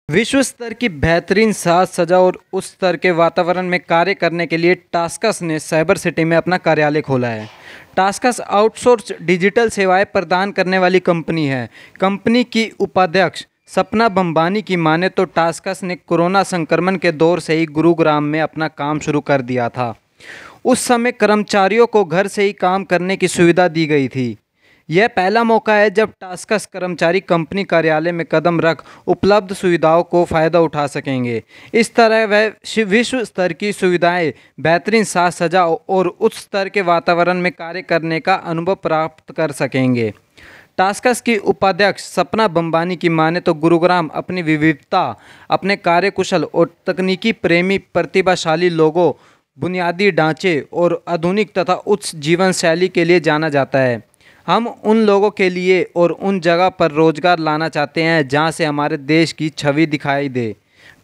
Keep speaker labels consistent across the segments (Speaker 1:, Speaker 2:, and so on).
Speaker 1: विश्व स्तर की बेहतरीन साज सज्जा और उस स्तर के वातावरण में कार्य करने के लिए टास्कस ने साइबर सिटी में अपना कार्यालय खोला है। टास्कस आउटसोर्स डिजिटल सेवाएं प्रदान करने वाली कंपनी है। कंपनी की उपाध्यक्ष सपना बम्बानी की माने तो टास्कस ने कोरोना संक्रमण के दौर से ही गुरुग्राम में अपना काम शुरू कर दिया था। उस समय कर्मचारियों को घर से ही काम करने की सुविधा दी गई थी। यह पहला मौका है जब टास्कस कर्मचारी कंपनी कार्यालय में कदम रख उपलब्ध सुविधाओं को फ़ायदा उठा सकेंगे। इस तरह वह विश्व स्तर की सुविधाएं, बेहतरीन साज सज्जा और उच्च स्तर के वातावरण में कार्य करने का अनुभव प्राप्त कर सकेंगे। टास्कस की उपाध्यक्ष सपना बम्बानी की माने तो गुरुग्राम अपनी विविधता, अपने कार्यकुशल और तकनीकी प्रेमी प्रतिभाशाली लोगों, बुनियादी ढांचे और आधुनिक तथा उच्च जीवन शैली के लिए जाना जाता है। हम उन लोगों के लिए और उन जगह पर रोजगार लाना चाहते हैं जहां से हमारे देश की छवि दिखाई दे।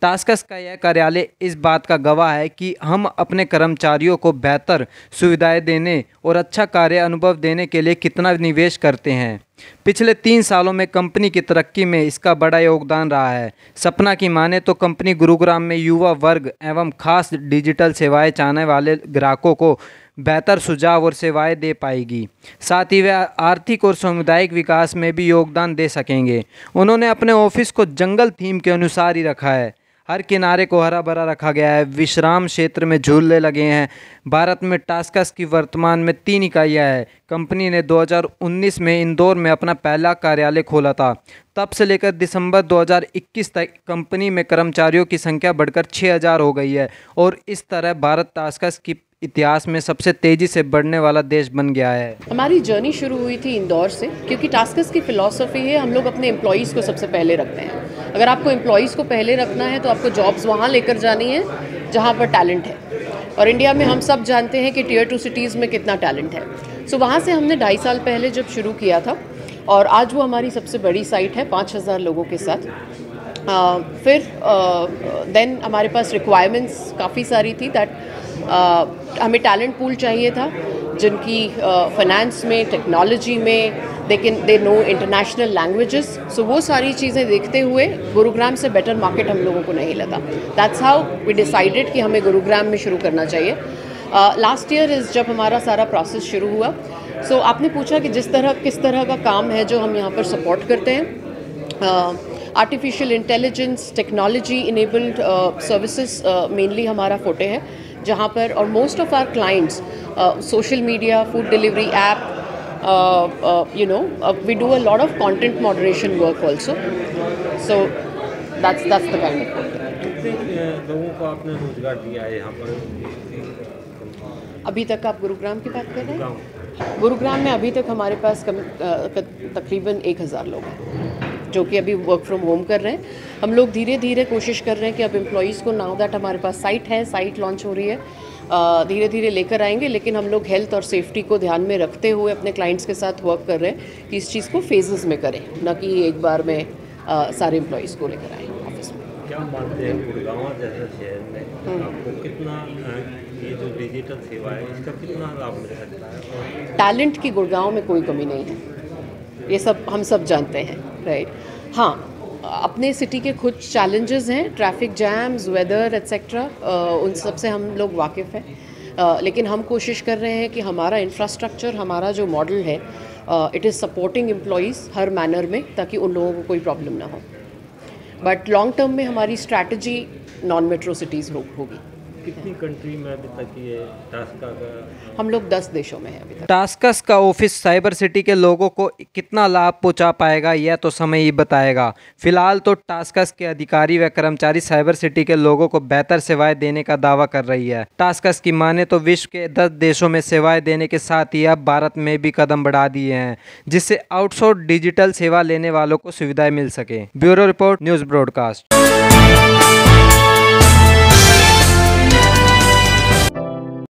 Speaker 1: टास्कस का यह कार्यालय इस बात का गवाह है कि हम अपने कर्मचारियों को बेहतर सुविधाएं देने और अच्छा कार्य अनुभव देने के लिए कितना निवेश करते हैं। पिछले 3 सालों में कंपनी की तरक्की में इसका बड़ा योगदान रहा है। सपना की माने तो कंपनी गुरुग्राम में युवा वर्ग एवं खास डिजिटल सेवाएं चाहने वाले ग्राहकों को बेहतर सुझाव और सेवाएं दे पाएगी। साथ ही वे आर्थिक और सामुदायिक विकास में भी योगदान दे सकेंगे। उन्होंने अपने ऑफिस को जंगल थीम के अनुसार ही रखा है। हर किनारे को हरा भरा रखा गया है। विश्राम क्षेत्र में झूले लगे हैं। भारत में टास्कस की वर्तमान में 3 इकाइयाँ हैं। कंपनी ने 2019 में इंदौर में अपना पहला कार्यालय खोला था। तब से लेकर दिसंबर 2021 तक कंपनी में कर्मचारियों की संख्या बढ़कर 6000 हो गई है और इस तरह भारत टास्कस की इतिहास में सबसे तेज़ी से बढ़ने वाला देश बन गया है।
Speaker 2: हमारी जर्नी शुरू हुई थी इंदौर से, क्योंकि टास्कस की फ़िलॉसफी है हम लोग अपने एम्प्लॉयज़ को सबसे पहले रखते हैं। अगर आपको एम्प्लॉयज़ को पहले रखना है तो आपको जॉब्स वहाँ लेकर जानी है जहाँ पर टैलेंट है, और इंडिया में हम सब जानते हैं कि टियर 2 सिटीज़ में कितना टैलेंट है। सो वहाँ से हमने 2.5 साल पहले जब शुरू किया था, और आज वो हमारी सबसे बड़ी साइट है 5000 लोगों के साथ। फिर देन हमारे पास रिक्वायरमेंट्स काफ़ी सारी थी दैट हमें टैलेंट पूल चाहिए था जिनकी फाइनेंस में, टेक्नोलॉजी में दे नो इंटरनेशनल लैंग्वेजेस। सो वो सारी चीज़ें देखते हुए गुरुग्राम से बेटर मार्केट हम लोगों को नहीं लगा। दैट्स हाउ वी डिसाइडेड कि हमें गुरुग्राम में शुरू करना चाहिए। लास्ट ईयर इज़ जब हमारा सारा प्रोसेस शुरू हुआ। सो आपने पूछा कि किस तरह का काम है जो हम यहाँ पर सपोर्ट करते हैं। Artificial intelligence, technology enabled services mainly हमारा फोटे है, जहाँ पर और most of our clients social media, food delivery app, we do a lot of content moderation work also. So that's the kind of work.
Speaker 3: कितने लोगों को आपने रोजगार दिया है यहाँ पर?
Speaker 2: अभी तक आप गुरुग्राम की बात कर रहे हैं? गुरुग्राम में अभी तक हमारे पास तकरीबन 1000 लोग हैं जो कि अभी वर्क फ्रॉम होम कर रहे हैं। हम लोग धीरे धीरे कोशिश कर रहे हैं कि अब एम्प्लॉयज़ को, नाउ दैट हमारे पास साइट लॉन्च हो रही है, धीरे धीरे लेकर आएंगे। लेकिन हम लोग हेल्थ और सेफ्टी को ध्यान में रखते हुए अपने क्लाइंट्स के साथ वर्क कर रहे हैं कि इस चीज़ को फेजेस में करें, न कि एक बार में सारे एम्प्लॉयज़ को लेकर आएँ ऑफिस में।
Speaker 3: क्या मानते हैं गुड़गांव जैसे शहर में आपको कितना ये जो डिजिटल सेवा है इसका कितना लाभ मिल सकता है?
Speaker 2: टैलेंट की गुड़गांव में कोई कमी नहीं है, ये सब हम सब जानते हैं, राइट। हाँ, अपने सिटी के कुछ चैलेंजेस हैं, ट्रैफिक जैम्स, वेदर एट्सेट्रा, उन सब से हम लोग वाकिफ़ हैं। लेकिन हम कोशिश कर रहे हैं कि हमारा इंफ्रास्ट्रक्चर, हमारा जो मॉडल है, it is supporting employees her manner में, ताकि उन लोगों को कोई प्रॉब्लम ना हो। बट लॉन्ग टर्म में हमारी स्ट्रैटेजी नॉन मेट्रो सिटीज़ होगी।
Speaker 3: कितनी कंट्री में अभी तक ये टास्कस का?
Speaker 2: हम लोग 10 देशों में हैं अभी तक।
Speaker 1: टास्कस का ऑफिस साइबर सिटी के लोगों को कितना लाभ पहुंचा पाएगा यह तो समय ही बताएगा। फिलहाल तो टास्कस के अधिकारी व कर्मचारी साइबर सिटी के लोगों को बेहतर सेवाएं देने का दावा कर रही है। टास्कस की माने तो विश्व के 10 देशों में सेवाएं देने के साथ ही अब भारत में भी कदम बढ़ा दिए हैं, जिससे आउटसोर्स डिजिटल सेवा लेने वालों को सुविधाएं मिल सके। Bureau report, news broadcast.